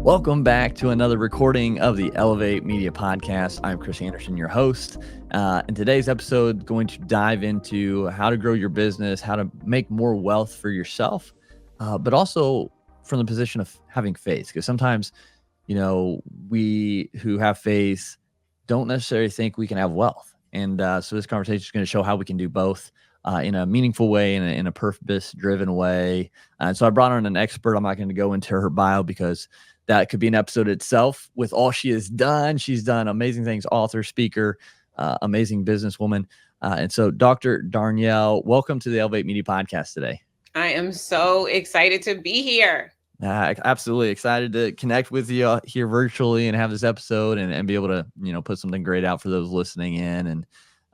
Welcome back to another recording of the Elevate Media Podcast. I'm Chris Anderson, your host. In today's episode, going to dive into how to grow your business, how to make more wealth for yourself, but also from the position of having faith. Because sometimes, we who have faith don't necessarily think we can have wealth. And so this conversation is going to show how we can do both in a meaningful way, in a purpose-driven way. And so I brought on an expert. I'm not going to go into her bio because that could be an episode itself with all she has done. She's done amazing things, author, speaker, amazing businesswoman. And so Dr. Darnyelle, welcome to the Elevate Media Podcast today. I am so excited to be here. Absolutely excited to connect with you here virtually and have this episode and be able to, put something great out for those listening in.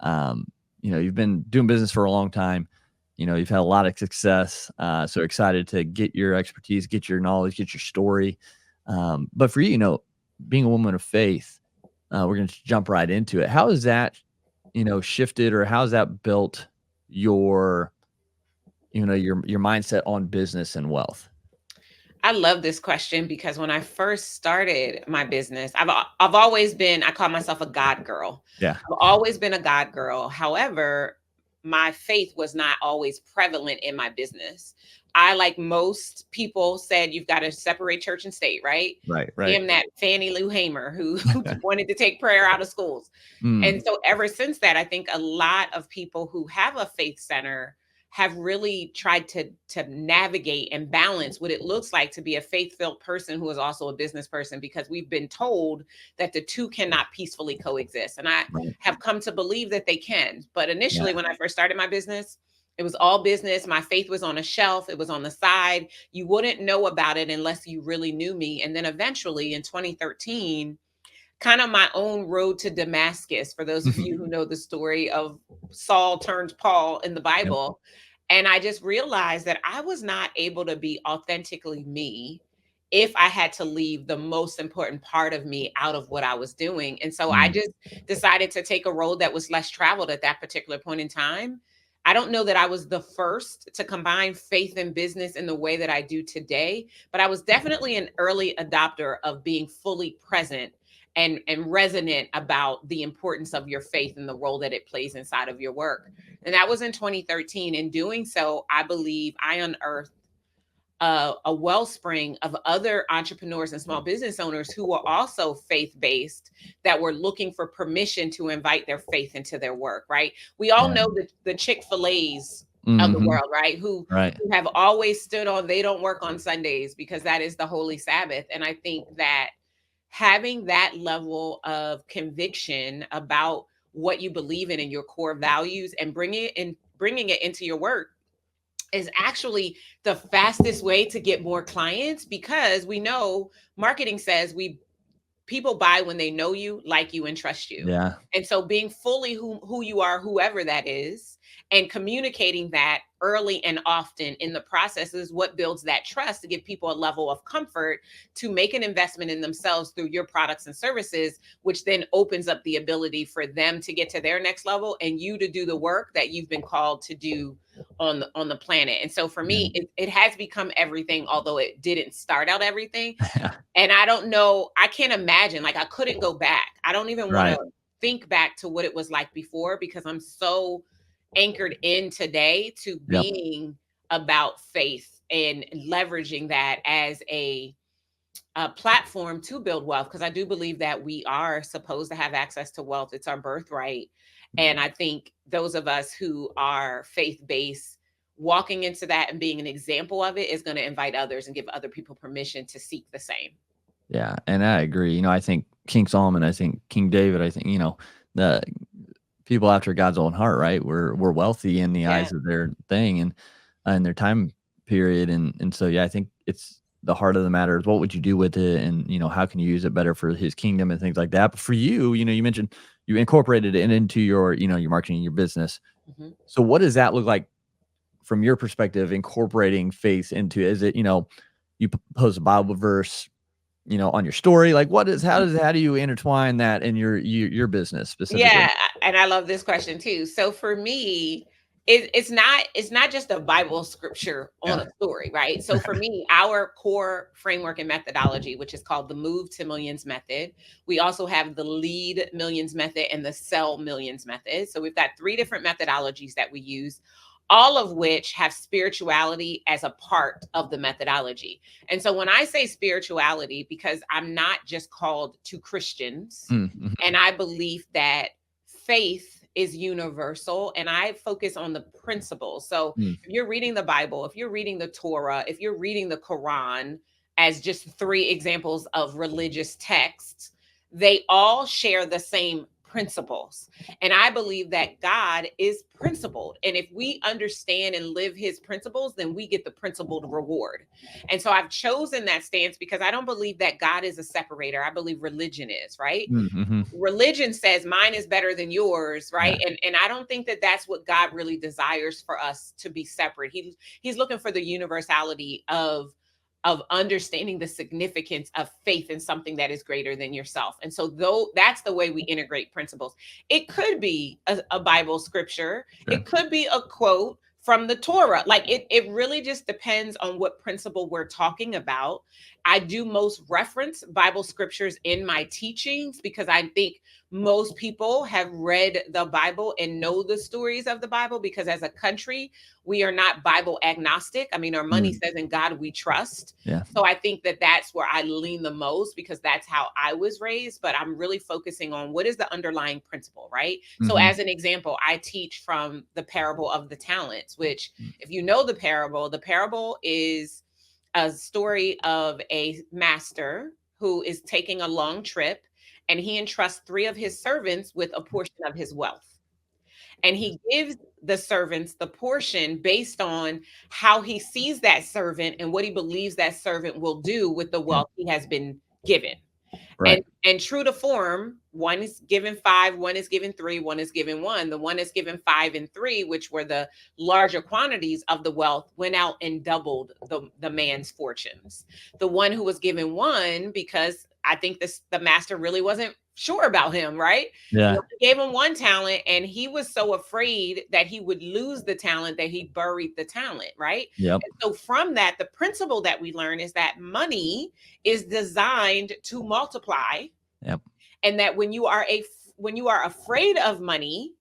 And, you've been doing business for a long time. You've had a lot of success. So excited to get your expertise, get your knowledge, get your story. But for you, being a woman of faith, we're going to jump right into it. How has that, shifted, or how has that built your mindset on business and wealth? I love this question because when I first started my business, I've always been, I call myself a God girl. Yeah. I've always been a God girl. However, my faith was not always prevalent in my business. I, like most people, said you've got to separate church and state, right? Right. I am that Fannie Lou Hamer who wanted to take prayer out of schools. And so ever since that, I think a lot of people who have a faith center have really tried to navigate and balance what it looks like to be a faith-filled person who is also a business person, because we've been told that the two cannot peacefully coexist. And I have come to believe that they can. But initially, when I first started my business, it was all business. My faith was on a shelf. It was on the side. You wouldn't know about it unless you really knew me. And then eventually in 2013, kind of my own road to Damascus, for those of you who know the story of Saul turned Paul in the Bible. And I just realized that I was not able to be authentically me if I had to leave the most important part of me out of what I was doing. And so I just decided to take a road that was less traveled at that particular point in time. I don't know that I was the first to combine faith and business in the way that I do today, but I was definitely an early adopter of being fully present and resonant about the importance of your faith and the role that it plays inside of your work. And that was in 2013. In doing so, I believe I unearthed a wellspring of other entrepreneurs and small business owners who were also faith-based, that were looking for permission to invite their faith into their work, right? We all know the Chick-fil-A's of the world, right? Who have always stood on, they don't work on Sundays because that is the Holy Sabbath. And I think that having that level of conviction about what you believe in and your core values and bringing it into your work is actually the fastest way to get more clients, because we know marketing says people buy when they know you, like you, and trust you. Yeah. And so being fully who you are, whoever that is, and communicating that early and often in the process is what builds that trust to give people a level of comfort to make an investment in themselves through your products and services, which then opens up the ability for them to get to their next level and you to do the work that you've been called to do on the planet. And so for me, it has become everything, although it didn't start out everything. And I don't know, I can't imagine, like I couldn't go back. I don't even want to think back to what it was like before, because I'm so anchored in today to being about faith and leveraging that as a platform to build wealth. Because I do believe that we are supposed to have access to wealth. It's our birthright. And I think those of us who are faith-based, walking into that and being an example of it is going to invite others and give other people permission to seek the same. Yeah. And I agree. I think King Solomon, I think King David, I think, the people after God's own heart, right? We're wealthy in the eyes of their thing and in their time period. And so, I think it's the heart of the matter is what would you do with it? And, how can you use it better for his kingdom and things like that? But for you, you mentioned you incorporated it into your, your marketing, your business. So what does that look like from your perspective, incorporating faith into, is it, you post a Bible verse, on your story, like how do you intertwine that in your business specifically? Yeah. And I love this question too. So for me, it's not just a Bible scripture on Yeah. a story, right? So for me, our core framework and methodology, which is called the Move to Millions method, we also have the Lead Millions method and the Sell Millions method. So we've got three different methodologies that we use, all of which have spirituality as a part of the methodology. And so when I say spirituality, because I'm not just called to Christians, Mm-hmm. and I believe that faith is universal, and I focus on the principles. So Mm. if you're reading the Bible, if you're reading the Torah, if you're reading the Quran, as just three examples of religious texts, they all share the same principles. And I believe that God is principled. And if we understand and live his principles, then we get the principled reward. And so I've chosen that stance because I don't believe that God is a separator. I believe religion is, right? Mm-hmm. Religion says mine is better than yours, Yeah. right? And I don't think that that's what God really desires for us, to be separate. He's looking for the universality of understanding the significance of faith in something that is greater than yourself. And so though that's the way we integrate principles. It could be a Bible scripture, Sure. it could be a quote from the Torah. Like it really just depends on what principle we're talking about. I do most reference Bible scriptures in my teachings because I think most people have read the Bible and know the stories of the Bible, because as a country, we are not Bible agnostic. I mean, our money says in God we trust. Yeah. So I think that that's where I lean the most, because that's how I was raised. But I'm really focusing on what is the underlying principle, right? So Mm-hmm. as an example, I teach from the parable of the talents, which, if you know the parable is a story of a master who is taking a long trip, and he entrusts three of his servants with a portion of his wealth. And he gives the servants the portion based on how he sees that servant and what he believes that servant will do with the Yeah. wealth he has been given. Right. And true to form, one is given 5, one is given 3, one is given 1. The one is given 5 and 3, which were the larger quantities of the wealth, went out and doubled the man's fortunes. The one who was given 1, because I think the master really wasn't sure about him, right? Yeah. Well, he gave him 1 talent, and he was so afraid that he would lose the talent that he buried the talent, right? Yep. And so from that, the principle that we learn is that money is designed to multiply. Yep. And that when you are afraid of money,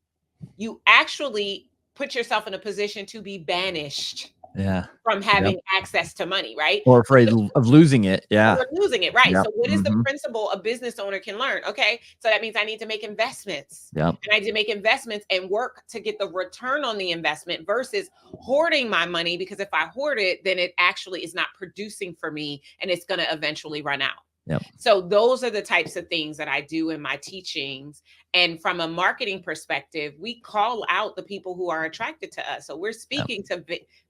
you actually put yourself in a position to be banished Yeah. from having access to money, right? Or afraid of losing it. Yeah. Or losing it, right? Yep. So what is the Mm-hmm. principle a business owner can learn? Okay, so that means I need to make investments. Yep. And I need to make investments and work to get the return on the investment versus hoarding my money, because if I hoard it, then it actually is not producing for me, and it's going to eventually run out. Yep. So those are the types of things that I do in my teachings. And from a marketing perspective, we call out the people who are attracted to us. So we're speaking to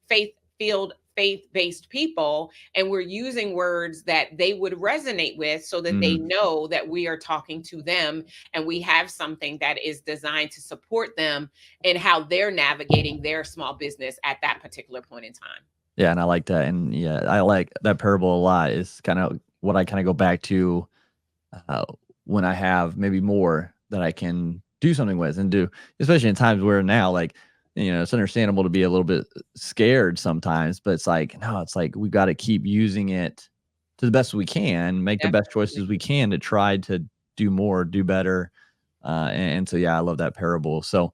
faith-based people, and we're using words that they would resonate with, so that they know that we are talking to them, and we have something that is designed to support them in how they're navigating their small business at that particular point in time. Yeah, and I like that. And yeah, I like that parable a lot. It's kind of what I kind of go back to when I have maybe more that I can do something with and do, especially in times where now, like, it's understandable to be a little bit scared sometimes, but it's like, no, it's like we've got to keep using it to the best we can, make the best choices we can to try to do more, do better. And so, yeah, I love that parable. So,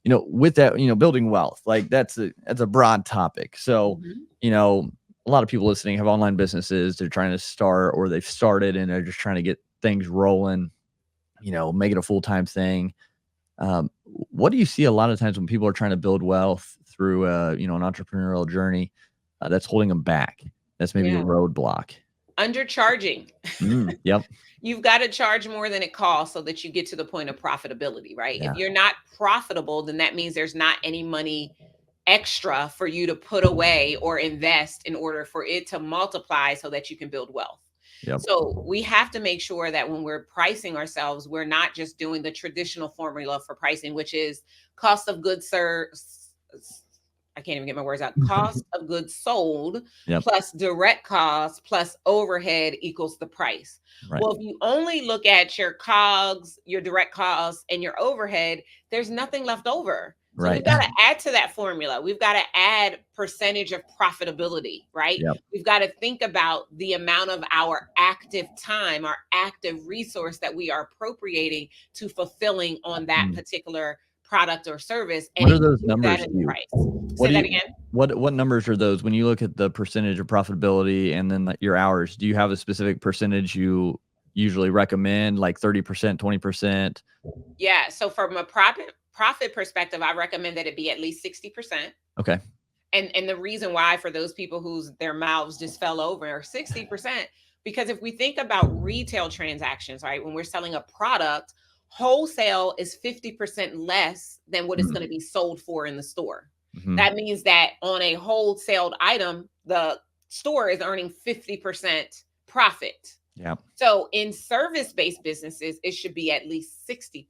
with that, building wealth, like that's a broad topic. So, a lot of people listening have online businesses. They're trying to start, or they've started, and they're just trying to get things rolling, make it a full-time thing. What do you see a lot of times when people are trying to build wealth through, an entrepreneurial journey, that's holding them back? That's maybe a roadblock. Undercharging. Yep. You've got to charge more than it costs so that you get to the point of profitability, right? Yeah. If you're not profitable, then that means there's not any money extra for you to put away or invest in order for it to multiply so that you can build wealth. Yep. So we have to make sure that when we're pricing ourselves, we're not just doing the traditional formula for pricing, which is cost of goods I can't even get my words out. Cost of goods sold plus direct cost plus overhead equals the price. Right. Well, if you only look at your COGS, your direct costs, and your overhead, there's nothing left over. So Right. we've got to add to that formula. We've got to add percentage of profitability, right? Yep. We've got to think about the amount of our active time, our active resource that we are appropriating to fulfilling on that particular product or service, and What are those include that numbers in to the you? price. What Say do that you again. what numbers are those when you look at the percentage of profitability and then your hours? Do you have a specific percentage you usually recommend, like 30%, 20%? Yeah. So from a profit perspective, I recommend that it be at least 60%. Okay. And the reason why, for those people whose their mouths just fell over, are 60%, because if we think about retail transactions, right, when we're selling a product, wholesale is 50% less than what it's going to be sold for in the store. That means that on a wholesaled item, the store is earning 50% profit. Yeah. So in service-based businesses, it should be at least 60%.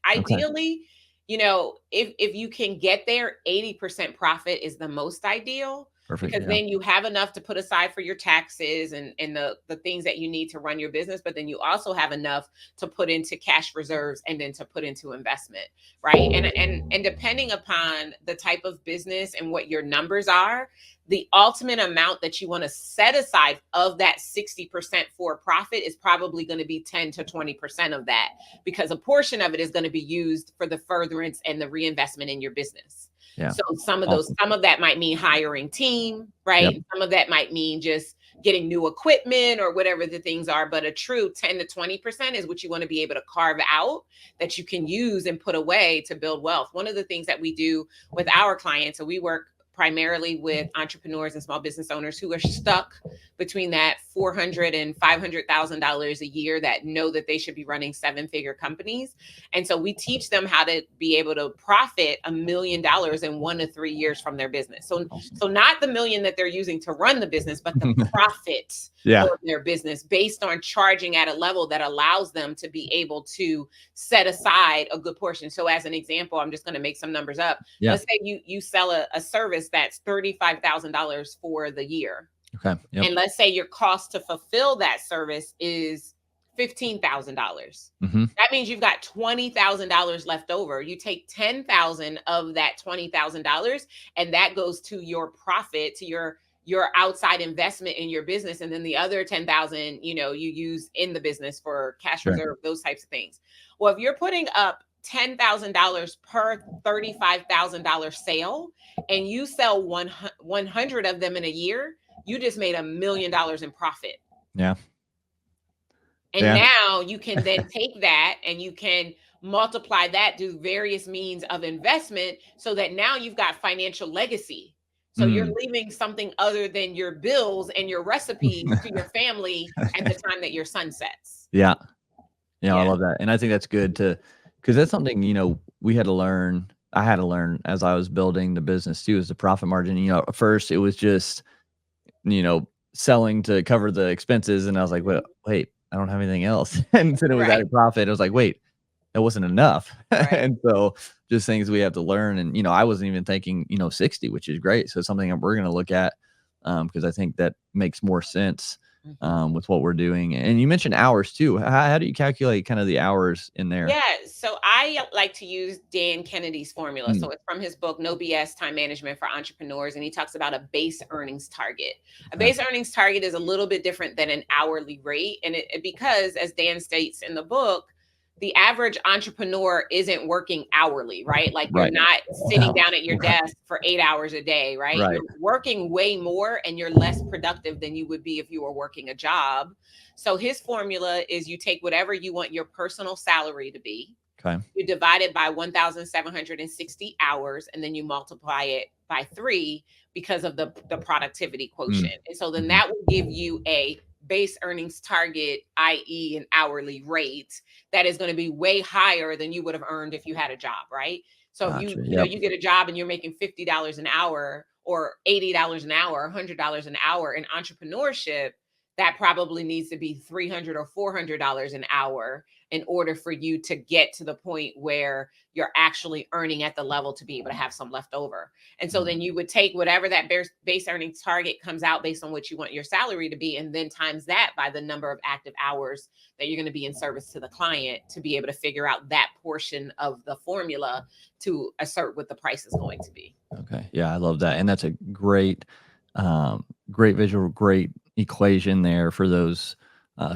Ideally, if you can get there, 80% profit is the most ideal. Perfect. Because Yeah. then you have enough to put aside for your taxes and the things that you need to run your business, but then you also have enough to put into cash reserves and then to put into investment, right? And depending upon the type of business and what your numbers are, the ultimate amount that you want to set aside of that 60% for profit is probably going to be 10 to 20% of that, because a portion of it is going to be used for the furtherance and the reinvestment in your business. Yeah. So some of that might mean hiring team, right? Yep. Some of that might mean just getting new equipment or whatever the things are. But a true 10 to 20% is what you want to be able to carve out that you can use and put away to build wealth. One of the things that we do with our clients, so we work primarily with entrepreneurs and small business owners who are stuck between that $400,000 and $500,000 a year, that know that they should be running 7-figure companies. And so we teach them how to be able to profit $1 million in 1 to 3 years from their business. So not the million that they're using to run the business, but the profits for their business, based on charging at a level that allows them to be able to set aside a good portion. So as an example, I'm just going to make some numbers up. Let's say you sell a service that's $35,000 for the year. Okay. Yep. And let's say your cost to fulfill that service is $15,000. That means you've got $20,000 left over. You take $10,000 of that $20,000, and that goes to your profit, to your outside investment in your business. And then the other $10,000, you use in the business for cash reserve, those types of things. Well, if you're putting up $10,000 per $35,000 sale, and you sell 100 of them in a year, you just made $1 million in profit. Yeah. And now you can then take that and you can multiply that through various means of investment, so that now you've got financial legacy. So you're leaving something other than your bills and your recipes to your family at the time that your sun sets. Yeah. I love that. And I think that's good because that's something, we had to learn. I had to learn as I was building the business too, is the profit margin. At first it was just, selling to cover the expenses. And I was like, wait, I don't have anything else. And then it was added profit. I was like, wait, that wasn't enough. And so just things we have to learn. And, I wasn't even thinking, 60, which is great. So it's something that we're going to look at because I think that makes more sense with what we're doing. And you mentioned hours too. How do you calculate kind of the hours in there? Yeah. So I like to use Dan Kennedy's formula. So it's from his book, No BS Time Management for Entrepreneurs. And he talks about a base earnings target. A base earnings target is a little bit different than an hourly rate. And because, as Dan states in the book, the average entrepreneur isn't working hourly, right? Like you're not sitting down at your desk for 8 hours a day, right? You're working way more and you're less productive than you would be if you were working a job. So his formula is you take whatever you want your personal salary to be. Okay. You divide it by 1,760 hours, and then you multiply it by 3 because of the productivity quotient. And so then that will give you a base earnings target, i.e. an hourly rate that is going to be way higher than you would have earned if you had a job, right? So if you get a job and you're making $50 an hour or $80 an hour, $100 an hour in entrepreneurship, that probably needs to be $300 or $400 an hour. in order for you to get to the point where you're actually earning at the level to be able to have some left over. And so then you would take whatever that base earnings target comes out based on what you want your salary to be, and then times that by the number of active hours that you're going to be in service to the client to be able to figure out that portion of the formula to assert what the price is going to be. Okay. Yeah, I love that. And that's a great, great visual, great equation there for those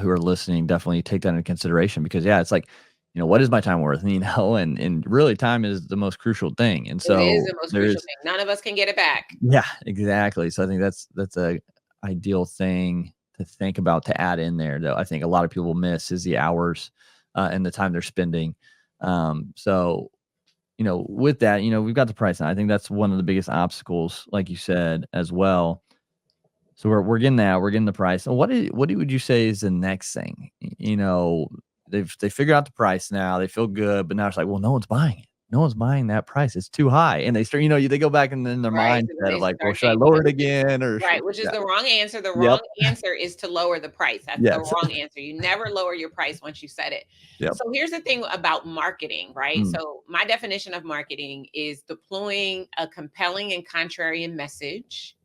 who are listening. Definitely take that into consideration, because it's like, what is my time worth? And really time is the most crucial thing. And so it is the most crucial thing. None of us can get it back. Yeah, exactly. So I think that's a ideal thing to think about, to add in there, though. I think a lot of people miss is the hours and the time they're spending. So with that, we've got the price now. I think that's one of the biggest obstacles, like you said, as well. So we're getting that, we're getting the price. So what would you say is the next thing? They figured out the price now, they feel good, but now it's like, well, no one's buying it. No one's buying that price. It's too high. And they start, they go back and then their mindset of like, well, should I lower it again? Or right, which is the wrong answer. The wrong answer is to lower the price. That's the wrong answer. You never lower your price once you set it. So here's the thing about marketing, right? So my definition of marketing is deploying a compelling and contrarian message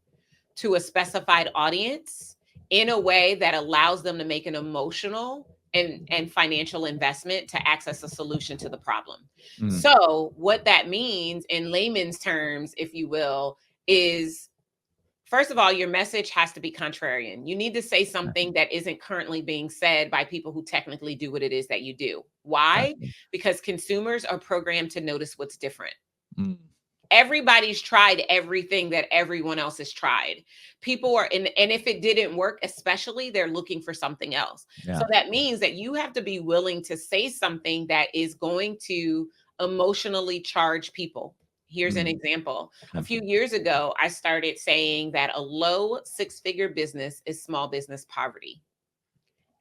to a specified audience in a way that allows them to make an emotional and financial investment to access a solution to the problem. So what that means in layman's terms, if you will, is, first of all, your message has to be contrarian. You need to say something that isn't currently being said by people who technically do what it is that you do. Why? Because consumers are programmed to notice what's different. Everybody's tried everything that everyone else has tried. People are and if it didn't work, especially, they're looking for something else. So that means that you have to be willing to say something that is going to emotionally charge people. Here's an example. A few years ago, I started saying that a low six-figure business is small business poverty.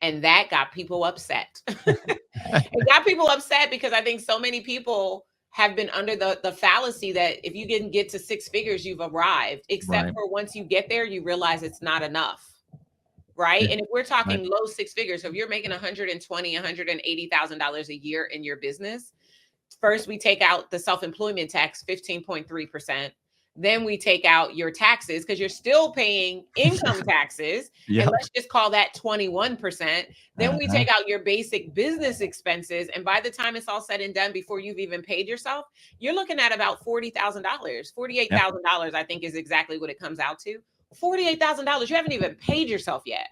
And that got people upset. It got people upset because I think so many people have been under the fallacy that if you can get to six figures, you've arrived, except for once you get there, you realize it's not enough. Right. And if we're talking low six figures, so if you're making $120,000, $180,000 a year in your business, first we take out the self-employment tax, 15.3%. Then we take out your taxes, because you're still paying income taxes. And let's just call that 21%. Then we take out your basic business expenses. And by the time it's all said and done, before you've even paid yourself, you're looking at about $40,000, $48,000, I think is exactly what it comes out to. $48,000. You haven't even paid yourself yet.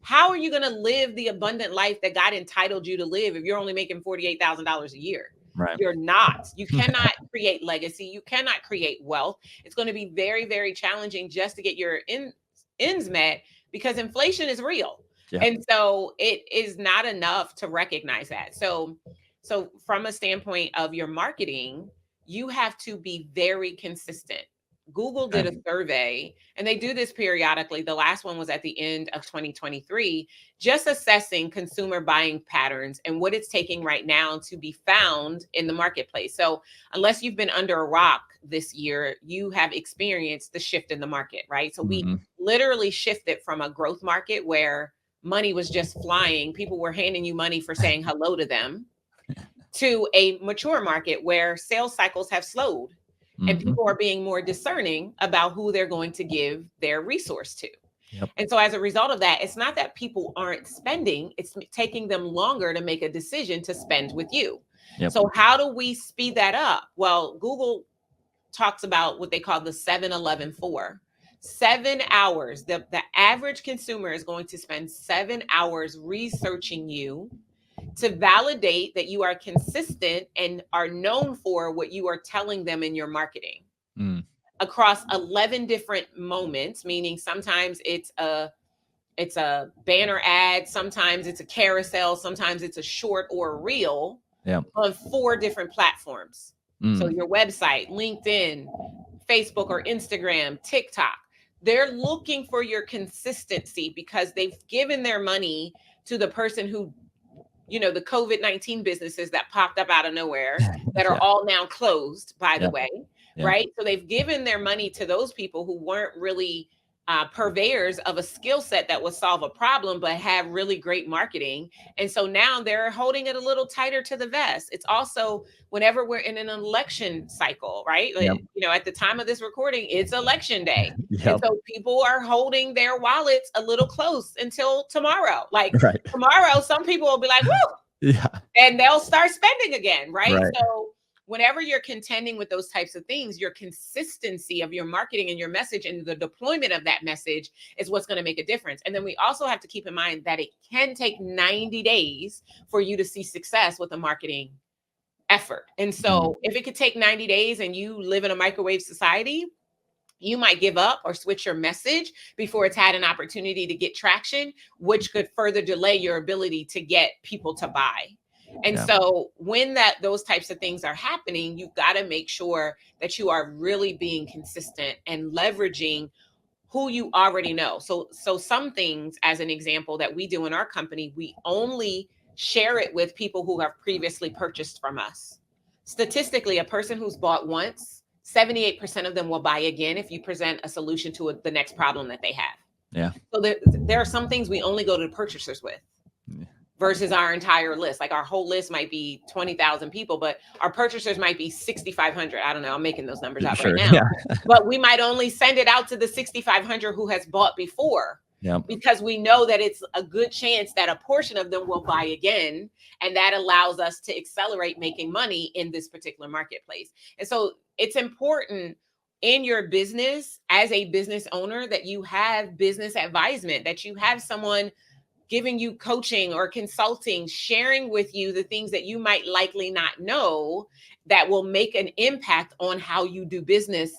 How are you going to live the abundant life that God entitled you to live if you're only making $48,000 a year? You're not. You cannot create legacy. You cannot create wealth. It's going to be very, very challenging just to get your ends met, because inflation is real. And so it is not enough to recognize that. So from a standpoint of your marketing, you have to be very consistent. Google did a survey, and they do this periodically. The last one was at the end of 2023, just assessing consumer buying patterns and what it's taking right now to be found in the marketplace. So unless you've been under a rock this year, you have experienced the shift in the market, right? So we literally shifted from a growth market where money was just flying, people were handing you money for saying hello to them, to a mature market where sales cycles have slowed. And people are being more discerning about who they're going to give their resource to. And so as a result of that, it's not that people aren't spending, it's taking them longer to make a decision to spend with you. So how do we speed that up? Well, Google talks about what they call the 7-11-4. 7 hours. The average consumer is going to spend 7 hours researching you to validate that you are consistent and are known for what you are telling them in your marketing across 11 different moments, meaning sometimes it's a banner ad, sometimes it's a carousel, sometimes it's a short or a reel on 4 different platforms. So your website, LinkedIn, Facebook or Instagram, TikTok. They're looking for your consistency because they've given their money to the person who, the COVID-19 businesses that popped up out of nowhere that are all now closed, by the way, right? So they've given their money to those people who weren't really purveyors of a skill set that would solve a problem, but have really great marketing. And so now they're holding it a little tighter to the vest. It's also whenever we're in an election cycle, right? Yep. You know, at the time of this recording, it's election day. And Yep. so people are holding their wallets a little close until tomorrow. Like Right. tomorrow, some people will be like, woo, Yeah. and they'll start spending again, right? Right. So whenever you're contending with those types of things, your consistency of your marketing and your message and the deployment of that message is what's going to make a difference. And then we also have to keep in mind that it can take 90 days for you to see success with a marketing effort. And so if it could take 90 days and you live in a microwave society, you might give up or switch your message before it's had an opportunity to get traction, which could further delay your ability to get people to buy. And so when those types of things are happening, you've got to make sure that you are really being consistent and leveraging who you already know. So some things, as an example, that we do in our company, we only share it with people who have previously purchased from us. Statistically, a person who's bought once, 78% of them will buy again if you present a solution to the next problem that they have. Yeah. So there are some things we only go to the purchasers with versus our entire list. Like our whole list might be 20,000 people, but our purchasers might be 6,500. I don't know. I'm making those numbers up right now. Yeah. But we might only send it out to the 6,500 who has bought before. Yep. Because we know that it's a good chance that a portion of them will buy again. And that allows us to accelerate making money in this particular marketplace. And so it's important in your business as a business owner that you have business advisement, that you have someone giving you coaching or consulting, sharing with you the things that you might likely not know that will make an impact on how you do business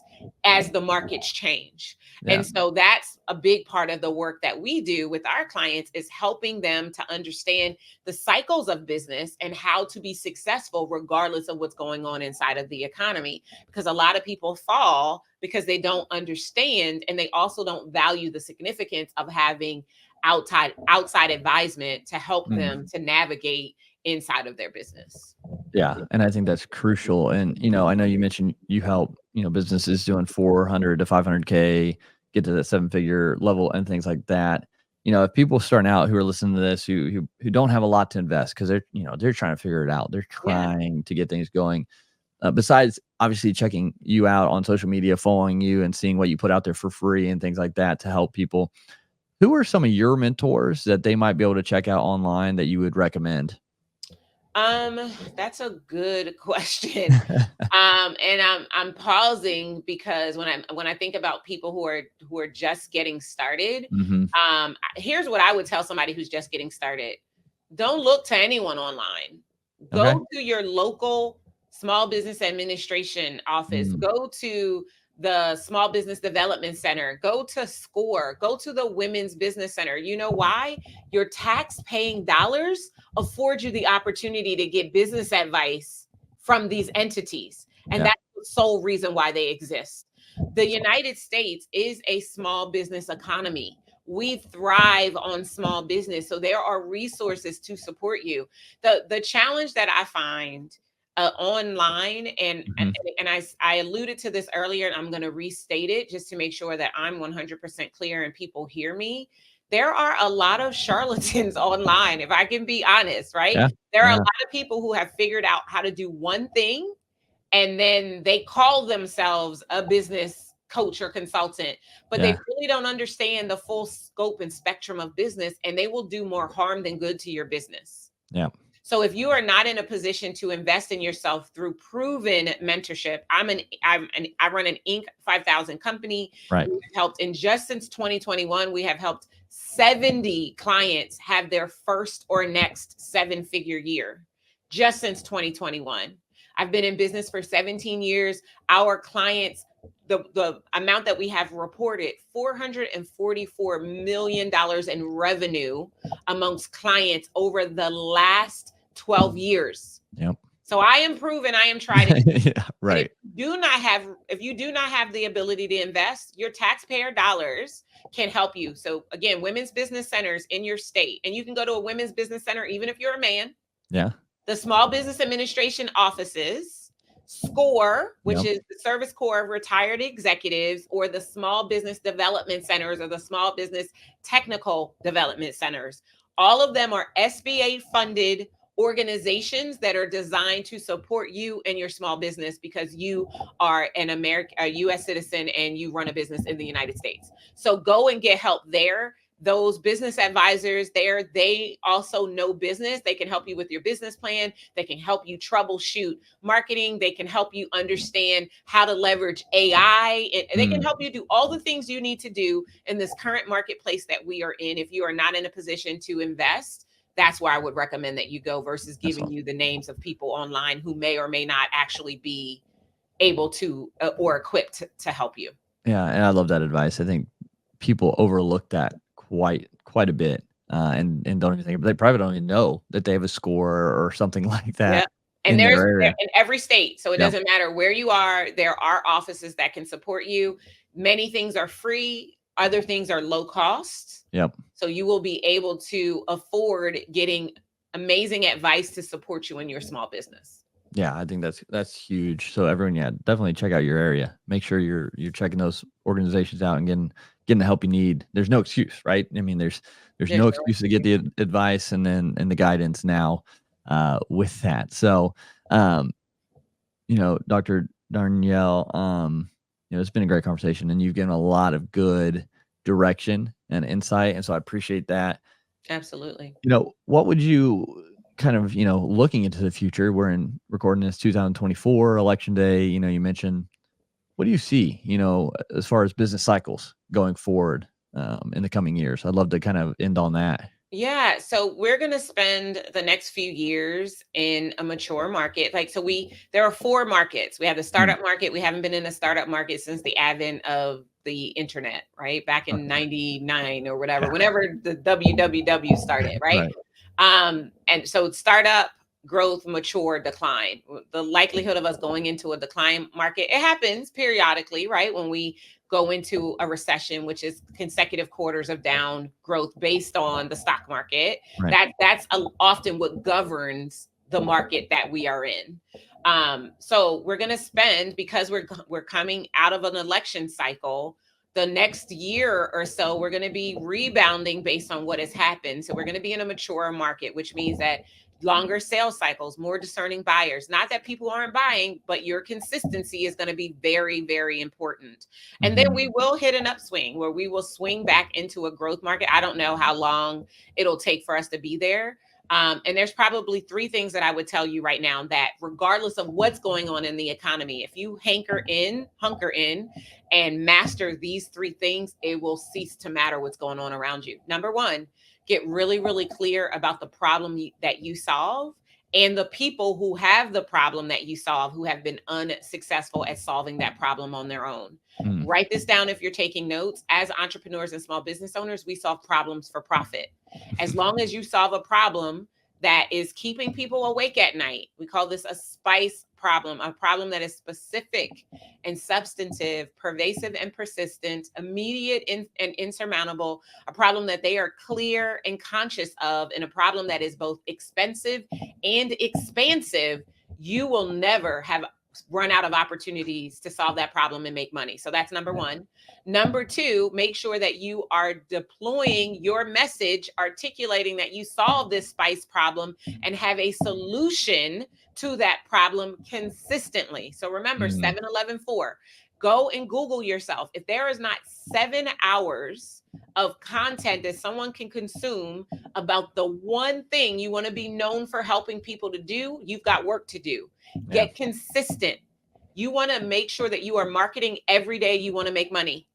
as the markets change. Yeah. And so that's a big part of the work that we do with our clients, is helping them to understand the cycles of business and how to be successful regardless of what's going on inside of the economy. Because a lot of people fall because they don't understand, and they also don't value the significance of having outside advisement to help them to navigate inside of their business. Yeah. And I think that's crucial. And, I know you mentioned you help, businesses doing 400 to 500K get to that 7-figure level and things like that. If people starting out who are listening to this, who don't have a lot to invest because they're trying to figure it out. They're trying to get things going. Besides obviously checking you out on social media, following you and seeing what you put out there for free and things like that to help people, who are some of your mentors that they might be able to check out online that you would recommend? That's a good question. And I'm pausing because when I think about people who are just getting started, here's what I would tell somebody who's just getting started. Don't look to anyone online. Go to your local small business administration office. Go to the Small Business Development Center, go to SCORE, go to the Women's Business Center. You know why? Your tax-paying dollars afford you the opportunity to get business advice from these entities. And that's the sole reason why they exist. The United States is a small business economy. We thrive on small business. So there are resources to support you. The challenge that I find online, and I alluded to this earlier, and I'm going to restate it just to make sure that I'm 100% clear and people hear me. There are a lot of charlatans online, if I can be honest, right? There are a lot of people who have figured out how to do one thing, and then they call themselves a business coach or consultant, but they really don't understand the full scope and spectrum of business, and they will do more harm than good to your business. Yeah. So if you are not in a position to invest in yourself through proven mentorship, I run an Inc. 5,000 company. Right. We've helped, and just since 2021, we have helped 70 clients have their first or next 7-figure year, just since 2021. I've been in business for 17 years. Our clients, the amount that we have reported, $444 million in revenue amongst clients over the last 12 years. Yep. So I am proven, I am tried. Right. If you do not have the ability to invest, your taxpayer dollars can help you. So again, women's business centers in your state, and you can go to a women's business center even if you're a man. Yeah. The Small Business Administration offices, SCORE, which Yep. is the Service Corps of Retired Executives, or the Small Business Development Centers, or the Small Business Technical Development Centers. All of them are SBA funded organizations that are designed to support you and your small business because you are a US citizen and you run a business in the United States. So go and get help there. Those business advisors there, they also know business. They can help you with your business plan. They can help you troubleshoot marketing. They can help you understand how to leverage AI. And they can help you do all the things you need to do in this current marketplace that we are in. If you are not in a position to invest, that's where I would recommend that you go versus giving you the names of people online who may or may not actually be able to or equipped to help you. Yeah, and I love that advice. I think people overlook that quite a bit, and don't even think they probably don't even know that they have a SCORE or something like that. Yeah. And in there's their area. in every state. So it Yep. doesn't matter where you are, there are offices that can support you. Many things are free, other things are low cost. Yep. So you will be able to afford getting amazing advice to support you in your small business. Yeah, I think that's huge. So everyone, yeah, definitely check out your area. Make sure you're checking those organizations out and getting the help you need. There's no excuse, right? I mean, there's no excuse to get the advice and the guidance now with that. So, Dr. Darnyelle, it's been a great conversation, and you've given a lot of good direction and insight, and so I appreciate that. Absolutely. What would you kind of, looking into the future, we're recording this 2024 election day, you mentioned, what do you see, as far as business cycles going forward in the coming years? I'd love to kind of end on that. Yeah. So we're going to spend the next few years in a mature market. There are 4 markets. We have the startup market. We haven't been in a startup market since the advent of the internet, right? Back in 99 or whatever, whenever the www started, right? And so startup, growth, mature, decline. The likelihood of us going into a decline market, it happens periodically, right? When we go into a recession, which is consecutive quarters of down growth based on the stock market. Right. That's often what governs the market that we are in. So we're going to spend, because we're coming out of an election cycle, the next year or so, we're going to be rebounding based on what has happened. So we're going to be in a mature market, which means that longer sales cycles, more discerning buyers. Not that people aren't buying, but your consistency is going to be very, very important. And then we will hit an upswing where we will swing back into a growth market. I don't know how long it'll take for us to be there. And there's probably 3 things that I would tell you right now that regardless of what's going on in the economy, if you hunker in and master these 3 things, it will cease to matter what's going on around you. Number 1, get really, really clear about the problem that you solve and the people who have the problem that you solve who have been unsuccessful at solving that problem on their own. Write this down if you're taking notes. As entrepreneurs and small business owners, we solve problems for profit. As long as you solve a problem that is keeping people awake at night, we call this a SPICE problem, a problem that is specific and substantive, pervasive and persistent, immediate and insurmountable, a problem that they are clear and conscious of, and a problem that is both expensive and expansive, you will never have run out of opportunities to solve that problem and make money. So that's number 1. Number 2, make sure that you are deploying your message, articulating that you solve this SPICE problem and have a solution to that problem consistently. So remember 7-11-4. Go and Google yourself. If there is not 7 hours of content that someone can consume about the one thing you want to be known for helping people to do, you've got work to do. Get consistent. You want to make sure that you are marketing every day you want to make money.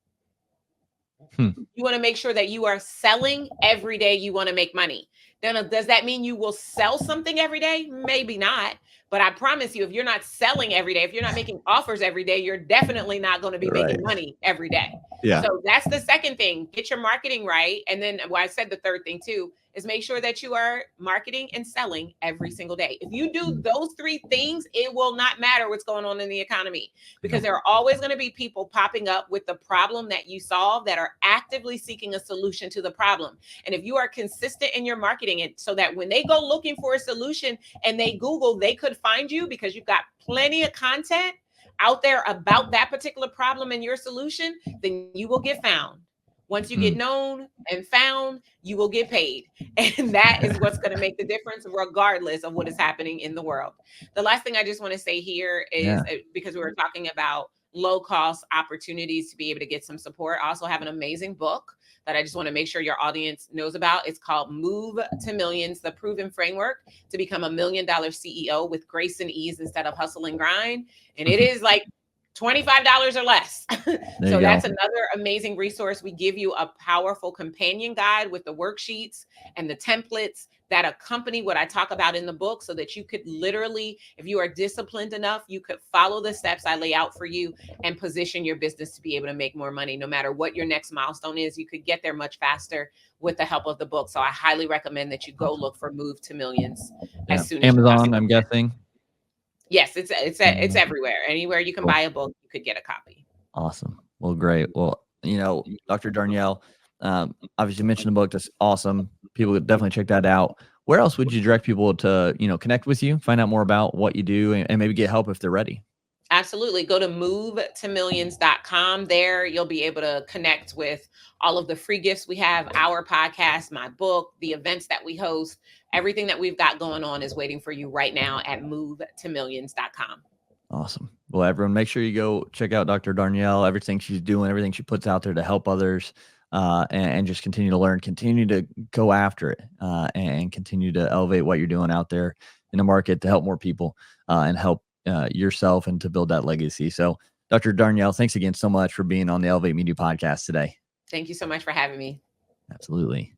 You want to make sure that you are selling every day you want to make money. Then does that mean you will sell something every day? Maybe not. But I promise you, if you're not selling every day, if you're not making offers every day, you're definitely not going to be making money every day. Yeah. So that's the second thing. Get your marketing right. And then I said the third thing too is make sure that you are marketing and selling every single day. If you do those 3 things, it will not matter what's going on in the economy, because there are always going to be people popping up with the problem that you solve that are actively seeking a solution to the problem. And if you are consistent in your marketing, it so that when they go looking for a solution and they Google, they could find you because you've got plenty of content out there about that particular problem and your solution, then you will get found. Once you get known and found, you will get paid. And that is what's going to make the difference, regardless of what is happening in the world. The last thing I just want to say here is, because we were talking about low cost opportunities to be able to get some support, I also have an amazing book that I just want to make sure your audience knows about. It's called Move to Millions, the Proven Framework to Become a $1 Million CEO with Grace and Ease instead of hustle and grind. And it is like $25 or less. So that's another amazing resource. We give you a powerful companion guide with the worksheets and the templates that accompany what I talk about in the book, so that you could literally, if you are disciplined enough, you could follow the steps I lay out for you and position your business to be able to make more money. No matter what your next milestone is, you could get there much faster with the help of the book. So I highly recommend that you go look for Move to Millions as soon as Amazon, I'm guessing. Yes, it's everywhere. Anywhere you can buy a book, you could get a copy. Awesome. Well, great. Well, Dr. Darnyelle, obviously mentioned the book. That's awesome. People would definitely check that out. Where else would you direct people to, connect with you, find out more about what you do, and maybe get help if they're ready? Absolutely. Go to movetomillions.com. There you'll be able to connect with all of the free gifts we have, our podcast, my book, the events that we host. Everything that we've got going on is waiting for you right now at movetomillions.com. Awesome. Well, everyone, make sure you go check out Dr. Darnyelle, everything she's doing, everything she puts out there to help others, and just continue to learn, continue to go after it, and continue to elevate what you're doing out there in the market to help more people, and help yourself and to build that legacy. So Dr. Darnyelle, thanks again so much for being on the Elevate Media podcast today. Thank you so much for having me. Absolutely.